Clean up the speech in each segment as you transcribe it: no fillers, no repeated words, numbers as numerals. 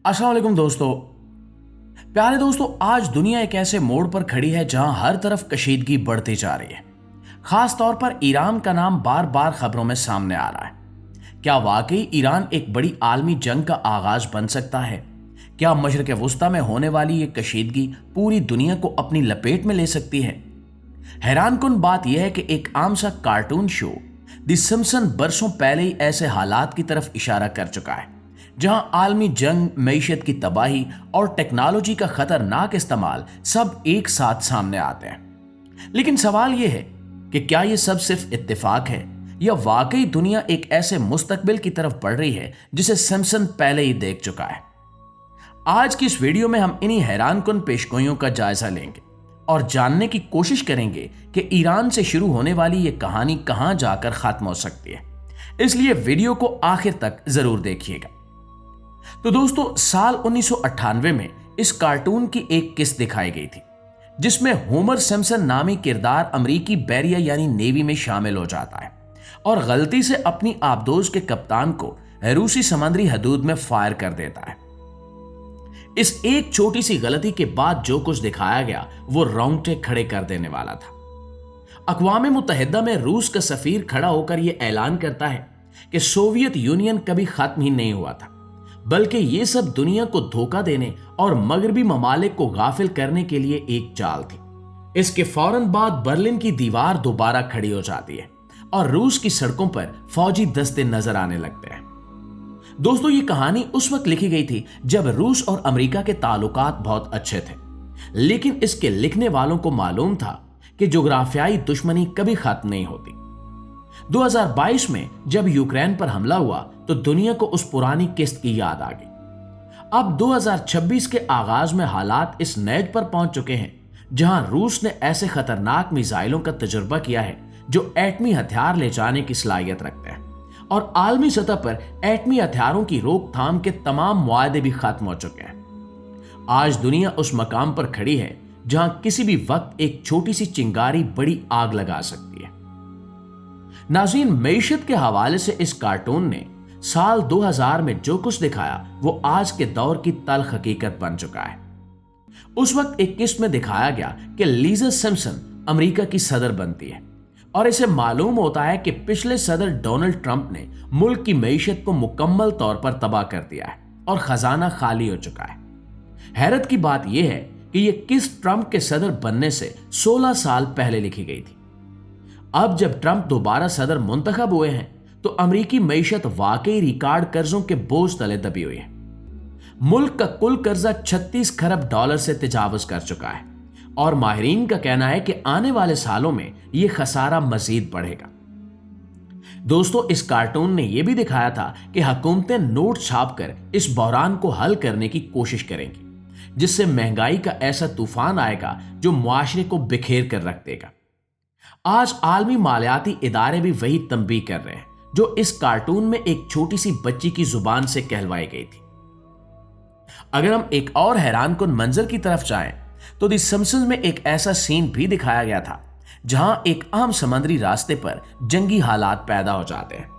अस्सलाम वालेकुम दोस्तों। प्यारे दोस्तों, आज दुनिया एक ऐसे मोड़ पर खड़ी है जहां हर तरफ कशीदगी बढ़ती जा रही है। खास तौर पर ईरान का नाम बार बार खबरों में सामने आ रहा है। क्या वाकई ईरान एक बड़ी आलमी जंग का आगाज बन सकता है? क्या मशरिक वुस्ता में होने वाली ये कशीदगी पूरी दुनिया को अपनी लपेट में ले सकती है? हैरानकुन बात यह है कि एक आम सा कार्टून शो द सिम्पसन बरसों पहले ही ऐसे हालात की तरफ इशारा कर चुका है जहां आलमी जंग, मईशत की तबाही और टेक्नोलॉजी का खतरनाक इस्तेमाल सब एक साथ सामने आते हैं। लेकिन सवाल यह है कि क्या यह सब सिर्फ इत्तेफाक है या वाकई दुनिया एक ऐसे मुस्तकबिल की तरफ बढ़ रही है जिसे सिम्पसन पहले ही देख चुका है। आज की इस वीडियो में हम इन्हीं हैरानकुन पेशगोइयों का जायजा लेंगे और जानने की कोशिश करेंगे कि ईरान से शुरू होने वाली यह कहानी कहां जाकर खत्म हो सकती है। इसलिए वीडियो को आखिर तक जरूर देखिएगा। तो दोस्तों, साल 1998 में इस कार्टून की एक किस्त दिखाई गई थी जिसमें होमर सिम्पसन नामी किरदार अमेरिकी बैरिया यानी नेवी में शामिल हो जाता है और गलती से अपनी आबदोज के कप्तान को रूसी समुद्री हदूद में फायर कर देता है। इस एक छोटी सी गलती के बाद जो कुछ दिखाया गया वो रोंगटे खड़े कर देने वाला था। अक़वाम मुत्तहिदा में रूस का सफीर खड़ा होकर यह ऐलान करता है कि सोवियत यूनियन कभी खत्म ही नहीं हुआ था, बल्कि ये सब दुनिया को धोखा देने और मगरबी ममालिक को गाफिल करने के लिए एक चाल थी। इसके फौरन बाद बर्लिन की दीवार दोबारा खड़ी हो जाती है और रूस की सड़कों पर फौजी दस्ते नजर आने लगते हैं। दोस्तों, ये कहानी उस वक्त लिखी गई थी जब रूस और अमेरिका के ताल्लुकात बहुत अच्छे थे, लेकिन इसके लिखने वालों को मालूम था कि जोग्राफियाई दुश्मनी कभी खत्म नहीं होती। 2022 में जब यूक्रेन पर हमला हुआ तो दुनिया को उस पुरानी किस्त की याद आ गई। अब 2026 के आगाज में हालात इस नैज पर पहुंच चुके हैं जहां रूस ने ऐसे खतरनाक मिसाइलों का तजुर्बा किया है जो एटमी हथियार ले जाने की सलाहियत रखते हैं और आलमी सतह पर एटमी हथियारों की रोकथाम के तमाम मुआहदे भी खत्म हो चुके हैं। आज दुनिया उस मकाम पर खड़ी है जहां किसी भी वक्त एक छोटी सी चिंगारी बड़ी आग लगा सकती है। नाज़रीन, मईशत के हवाले से इस कार्टून ने साल 2000 में जो कुछ दिखाया वो आज के दौर की तल्ख हकीकत बन चुका है। उस वक्त एक किस्त में दिखाया गया कि लीजा सिम्पसन अमेरिका की सदर बनती है और इसे मालूम होता है कि पिछले सदर डोनाल्ड ट्रंप ने मुल्क की मईशत को मुकम्मल तौर पर तबाह कर दिया है और खजाना खाली हो चुका है। हैरत की बात यह है कि यह किस्त ट्रंप के सदर बनने से 16 साल पहले लिखी गई थी। अब जब ट्रंप दोबारा सदर मुंतखब हुए हैं तो अमेरिकी मईशत वाकई रिकॉर्ड कर्जों के बोझ तले दबी हुई है। मुल्क का कुल कर्जा 36 खरब डॉलर से तजावुज कर चुका है और माहिरीन का कहना है कि आने वाले सालों में यह खसारा मजीद बढ़ेगा। दोस्तों, इस कार्टून ने यह भी दिखाया था कि हुकूमतें नोट छापकर इस बहरान को हल करने की कोशिश करेंगी, जिससे महंगाई का ऐसा तूफान आएगा जो मुआशरे को बिखेर कर रख देगा। आज आलमी मालियाती इदारे भी वही तंबीह कर रहे हैं जो इस कार्टून में एक छोटी सी बच्ची की जुबान से कहलवाई गई थी। अगर हम एक और हैरानकुन मंजर की तरफ जाएं तो द सिम्पसन्स में एक ऐसा सीन भी दिखाया गया था जहां एक आम समुद्री रास्ते पर जंगी हालात पैदा हो जाते हैं।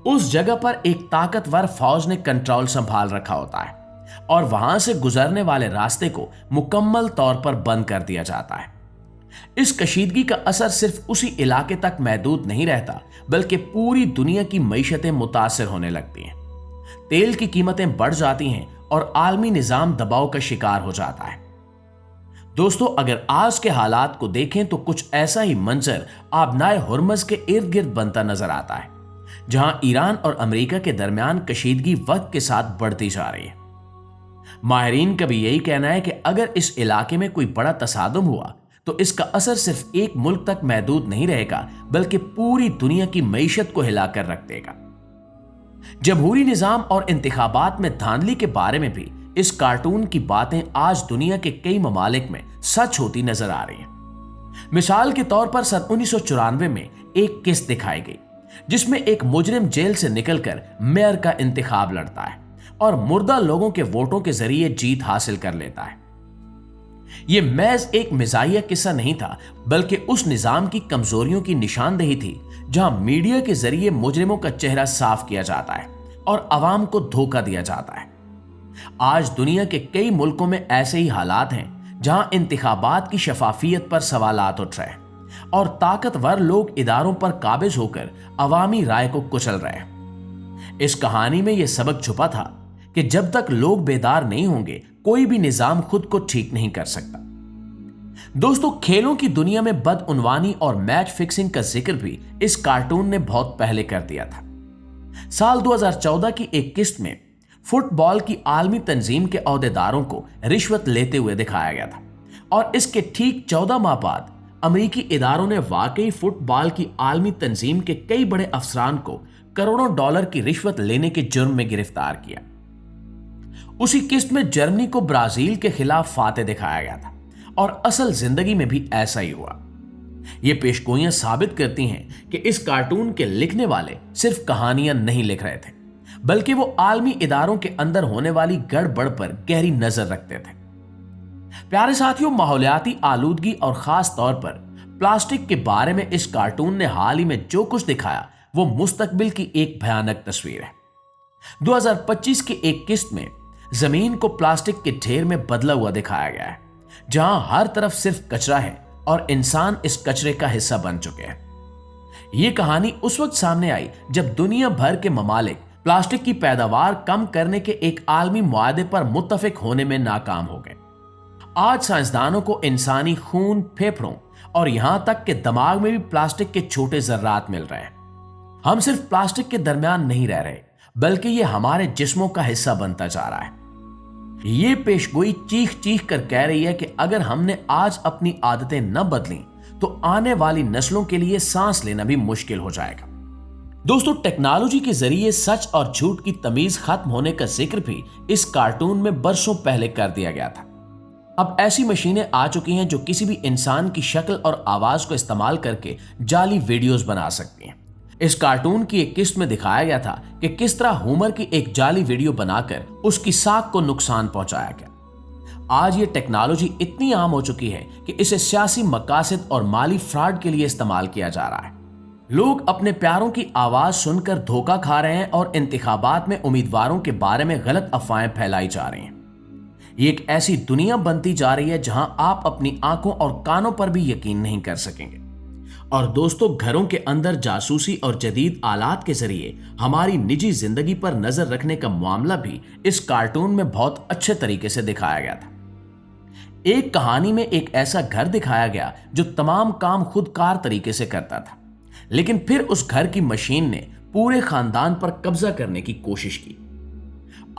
उस जगह पर एक ताकतवर फौज ने कंट्रोल संभाल रखा होता है और वहां से गुजरने वाले रास्ते को मुकम्मल तौर पर बंद कर दिया जाता है। इस कशीदगी का असर सिर्फ उसी इलाके तक महदूद नहीं रहता, बल्कि पूरी दुनिया की मईशतें मुतासिर होने लगती हैं। तेल की कीमतें बढ़ जाती हैं और आलमी निजाम दबाव का शिकार हो जाता है। दोस्तों, अगर आज के हालात को देखें तो कुछ ऐसा ही मंजर आबनाए हुर्मज के इर्द गिर्द बनता नजर आता है, जहां ईरान और अमेरिका के दरमियान कशीदगी वक्त के साथ बढ़ती जा रही है। माहिरीन का भी यही कहना है कि अगर इस इलाके में कोई बड़ा तसादुम हुआ तो इसका असर सिर्फ एक मुल्क तक महदूद नहीं रहेगा, बल्कि पूरी दुनिया की मईशत को हिलाकर रख देगा। जमहूरी निजाम और इंतखाबात में धांधली के बारे में भी इस कार्टून की बातें आज दुनिया के कई ममालिक में सच होती नजर आ रही हैं। मिसाल के तौर पर सन 1994 में एक किस्त दिखाई गई जिसमें एक मुजरिम जेल से निकलकर मेयर का इंतखाब लड़ता है और मुर्दा लोगों के वोटों के जरिए जीत हासिल कर लेता है। यह महज एक मिजाहिया किस्सा नहीं था, बल्कि उस निजाम की कमजोरियों की निशानदेही थी जहां मीडिया के जरिए मुजरिमों का चेहरा साफ किया जाता है और अवाम को धोखा दिया जाता है। आज दुनिया के कई मुल्कों में ऐसे ही हालात हैं जहां इंतखाबात की शफाफियत पर सवालात उठ रहे हैं और ताकतवर लोग इदारों पर काबिज होकर अवामी राय को कुचल रहे हैं। इस कहानी में यह सबक छुपा था कि जब तक लोग बेदार नहीं होंगे, कोई भी निजाम खुद को ठीक नहीं कर सकता। दोस्तों, खेलों की दुनिया में बदउनवानी और मैच फिक्सिंग का जिक्र भी इस कार्टून ने बहुत पहले कर दिया था। साल 2014 की एक किस्त में फुटबॉल की आलमी तंजीम के ओहदेदारों को रिश्वत लेते हुए दिखाया गया था और इसके ठीक 14 माह बाद अमेरिकी इदारों ने वाकई फुटबॉल की आलमी तंजीम के कई बड़े अफसरान को करोड़ों डॉलर की रिश्वत लेने के जुर्म में गिरफ्तार किया। उसी किस्त में जर्मनी को ब्राजील के खिलाफ फाते दिखाया गया था और असल जिंदगी में भी ऐसा ही हुआ। ये पेशगोइयां साबित करती हैं कि इस कार्टून के लिखने वाले सिर्फ कहानियां नहीं लिख रहे थे, बल्कि वो आलमी इदारों के अंदर होने वाली गड़बड़ पर गहरी नजर रखते थे। प्यारे साथियों, माहौलियाती आलूदगी और खास तौर पर प्लास्टिक के बारे में इस कार्टून ने हाल ही में जो कुछ दिखाया वो मुस्तकबिल की एक भयानक तस्वीर है। 2025 की एक किस्त में जमीन को प्लास्टिक के ढेर में बदला हुआ दिखाया गया है, जहां हर तरफ सिर्फ कचरा है और इंसान इस कचरे का हिस्सा बन चुके हैं। यह कहानी उस वक्त सामने आई जब दुनिया भर के ममालिक प्लास्टिक की पैदावार कम करने के एक आलमी मुआहदे पर मुत्तफिक होने में नाकाम हो गए। आज साइंसदानों को इंसानी खून, फेफड़ों और यहां तक कि दिमाग में भी प्लास्टिक के छोटे जर्रात मिल रहे हैं। हम सिर्फ प्लास्टिक के दरमियान नहीं रह रहे, बल्कि ये हमारे जिस्मों का हिस्सा बनता जा रहा है। ये पेशगोई चीख चीख कर कह रही है कि अगर हमने आज अपनी आदतें न बदली तो आने वाली नस्लों के लिए सांस लेना भी मुश्किल हो जाएगा। दोस्तों, टेक्नोलॉजी के जरिए सच और झूठ की तमीज खत्म होने का जिक्र भी इस कार्टून में बरसों पहले कर दिया गया था। अब ऐसी मशीनें आ चुकी हैं जो किसी भी इंसान की शक्ल और आवाज को इस्तेमाल करके जाली वीडियोस बना सकती हैं। इस कार्टून की एक किस्त में दिखाया गया था कि किस तरह हुमर की एक जाली वीडियो बनाकर उसकी साख को नुकसान पहुंचाया गया। आज ये टेक्नोलॉजी इतनी आम हो चुकी है कि इसे सियासी मकासद और माली फ्रॉड के लिए इस्तेमाल किया जा रहा है। लोग अपने प्यारों की आवाज सुनकर धोखा खा रहे हैं और इंतखाबात में उम्मीदवारों के बारे में गलत अफवाहें फैलाई जा रही हैं। ये एक ऐसी दुनिया बनती जा रही है जहां आप अपनी आंखों और कानों पर भी यकीन नहीं कर सकेंगे। और दोस्तों, घरों के अंदर जासूसी और जदीद आलात के जरिए हमारी निजी जिंदगी पर नजर रखने का मामला भी इस कार्टून में बहुत अच्छे तरीके से दिखाया गया था। एक कहानी में एक ऐसा घर दिखाया गया जो तमाम काम खुदकार तरीके से करता था, लेकिन फिर उस घर की मशीन ने पूरे खानदान पर कब्जा करने की कोशिश की।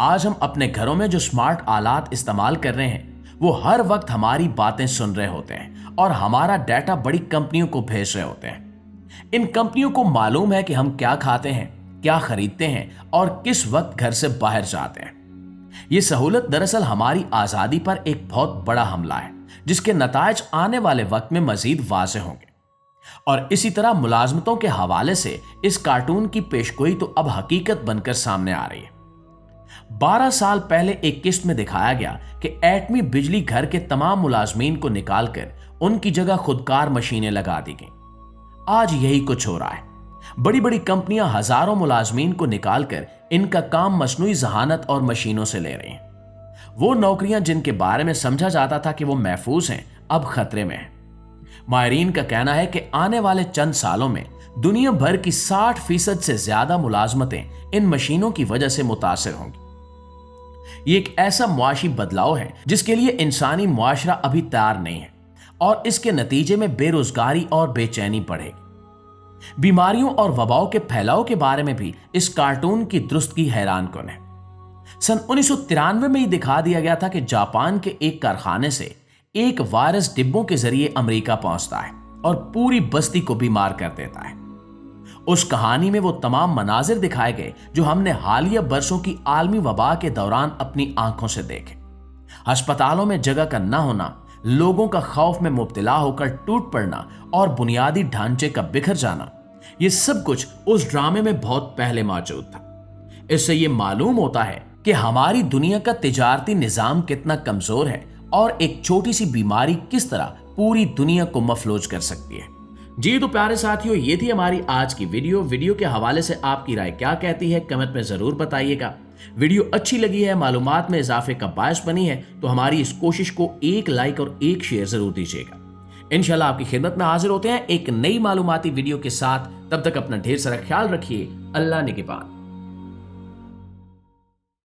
आज हम अपने घरों में जो स्मार्ट आलात इस्तेमाल कर रहे हैं वो हर वक्त हमारी बातें सुन रहे होते हैं और हमारा डाटा बड़ी कंपनियों को भेज रहे होते हैं। इन कंपनियों को मालूम है कि हम क्या खाते हैं, क्या खरीदते हैं और किस वक्त घर से बाहर जाते हैं। ये सहूलत दरअसल हमारी आजादी पर एक बहुत बड़ा हमला है, जिसके नतायज आने वाले वक्त में मजीद वाज़ेह होंगे। और इसी तरह मुलाजमतों के हवाले से इस कार्टून की पेशगोई तो अब हकीकत बनकर सामने आ रही है। 12 साल पहले एक किस्त में दिखाया गया कि एटमी बिजली घर के तमाम मुलाजमीन को निकालकर उनकी जगह खुदकार मशीनें लगा दी गई। आज यही कुछ हो रहा है। बड़ी बड़ी कंपनियां हजारों मुलाजमीन को निकालकर इनका काम मसनूई जहानत और मशीनों से ले रही हैं। वो नौकरियां जिनके बारे में समझा जाता था कि वो महफूज हैं, अब खतरे में हैं। माहिरीन का कहना है कि आने वाले चंद सालों में दुनिया भर की 60% से ज्यादा मुलाजमतें इन मशीनों की वजह से मुतासिर होंगी। ये एक ऐसा मुआशी बदलाव है जिसके लिए इंसानी मुआशरा अभी तैयार नहीं है और इसके नतीजे में बेरोजगारी और बेचैनी बढ़ेगी। बीमारियों और वबाओं के फैलाव के बारे में भी इस कार्टून की दुरुस्तगी हैरान कुन है। सन 1993 में ही दिखा दिया गया था कि जापान के एक कारखाने से एक वायरस डिब्बों के जरिए अमेरिका पहुंचता है और पूरी बस्ती को बीमार कर देता है। उस कहानी में वो तमाम मनाजिर दिखाए गए जो हमने हालिया बरसों की आलमी वबा के दौरान अपनी आंखों से देखे। अस्पतालों में जगह का न होना, लोगों का खौफ में मुब्तला होकर टूट पड़ना और बुनियादी ढांचे का बिखर जाना, ये सब कुछ उस ड्रामे में बहुत पहले मौजूद था। इससे ये मालूम होता है कि हमारी दुनिया का तिजारती निजाम कितना कमजोर है और एक छोटी सी बीमारी किस तरह पूरी दुनिया को मफलूज कर सकती है। जी तो प्यारे साथियों, ये थी हमारी आज की वीडियो के हवाले से आपकी राय क्या कहती है कमेंट में जरूर बताइएगा। वीडियो अच्छी लगी है, मालूमात में इजाफे का बायस बनी है, तो हमारी इस कोशिश को एक लाइक और एक शेयर जरूर दीजिएगा। इंशाल्लाह आपकी खिदमत में हाजिर होते हैं एक नई मालूमाती वीडियो के साथ। तब तक अपना ढेर सारा ख्याल रखिए। अल्लाह निगहबान।